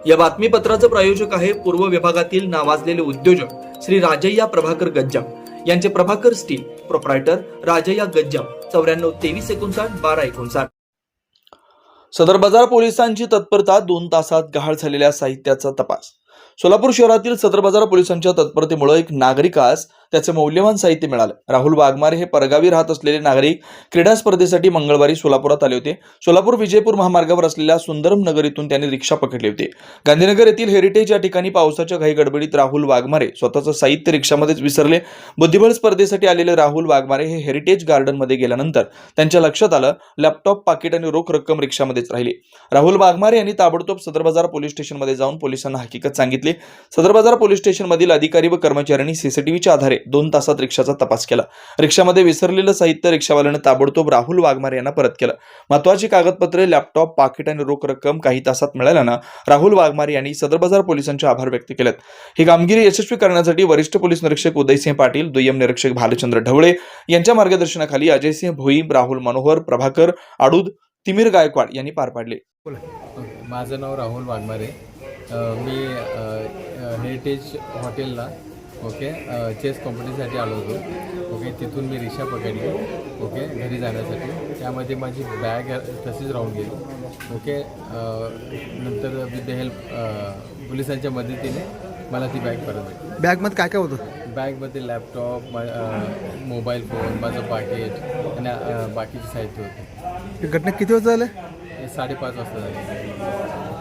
या बातमीपत्राचं प्रायोजक आहे पूर्व विभागातील नावाजलेले उद्योजक श्री राजय्या प्रभाकर गज्जाम यांचे प्रभाकर स्टील, प्रोप्रायटर राजय्या गज्जाम, 94 2359 1259. सदर बाजार पोलिसांची तत्परता, 2 तासात गहाळ झालेल्या साहित्याचा तपास. सोलापूर शहरातील सदर बाजार पोलिसांच्या तत्परतेमुळे एक नागरिकास त्याचे मौल्यवान साहित्य मिळाले. राहुल वाघमारे हे परगावी राहत असलेले नागरिक क्रीडा स्पर्धेसाठी मंगळवारी सोलापुरात आले होते. सोलापूर विजयपूर महामार्गावर असलेल्या सुंदरम नगर इथून त्यांनी रिक्षा पकडली होती. गांधीनगर येथील हेरिटेज या ठिकाणी पावसाच्या घाई गडबडीत राहुल वाघमारे स्वतःचं साहित्य रिक्षामध्येच विसरले. बुद्धिबळ स्पर्धेसाठी आलेले राहुल वाघमारे हे हेरिटेज गार्डन मध्ये गेल्यानंतर त्यांच्या लक्षात आलं लॅपटॉप, पाकिट आणि रोख रक्कम रिक्षामध्येच राहिली. राहुल वाघमारे यांनी ताबडतोब सदर बाजार पोलीस स्टेशनमध्ये जाऊन पोलिसांना हकीकत सांगितली. सदर बाजार पोलीस स्टेशन मधील अधिकारी व कर्मचाऱ्यांनी सीसीटीव्हीच्या आधारे 2 तासात रिक्षाचा तपास केला. रिक्षामध्ये विसरलेलं साहित्य रिक्षावाल्याने ताबडतोब राहुल वाघमारे यांना परत केलं. महत्वाची कागदपत्रे, लॅपटॉप, पाकिट आणि रोख रक्कम काही तासात मिळाल्यानं राहुल वाघमारे यांनी सदर बाजार पोलिसांचे आभार व्यक्त केलेत. ही कामगिरी यशस्वी करण्यासाठी वरिष्ठ पोलीस निरीक्षक उदयसिंह पाटील, दुय्यम निरीक्षक भालचंद्र ढवळे यांच्या मार्गदर्शनाखाली अजयसिंह भोई, राहुल मनोहर, प्रभाकर आडूद, तिमीर गायकवाड यांनी पार पाडले. माझं नाव राहुल वाघमारे. मी हेरिटेज हॉटेलला चेस कॉम्पिटिशनसाठी आलो होतो. तिथून मी रिक्षा पकडली घरी जाण्यासाठी. त्यामध्ये माझी बॅग तशीच राहून गेली. नंतर विथ द हेल्प पोलिसांच्या मदतीने मला ती बॅग परत भेटली. बॅगमध्ये काय काय होतं? बॅगमध्ये लॅपटॉप, मोबाईल फोन, माझं पाकिट आणि बाकीचे साहित्य होते. ही घटना किती वाजता झाली? 5:30 वाजता झाली.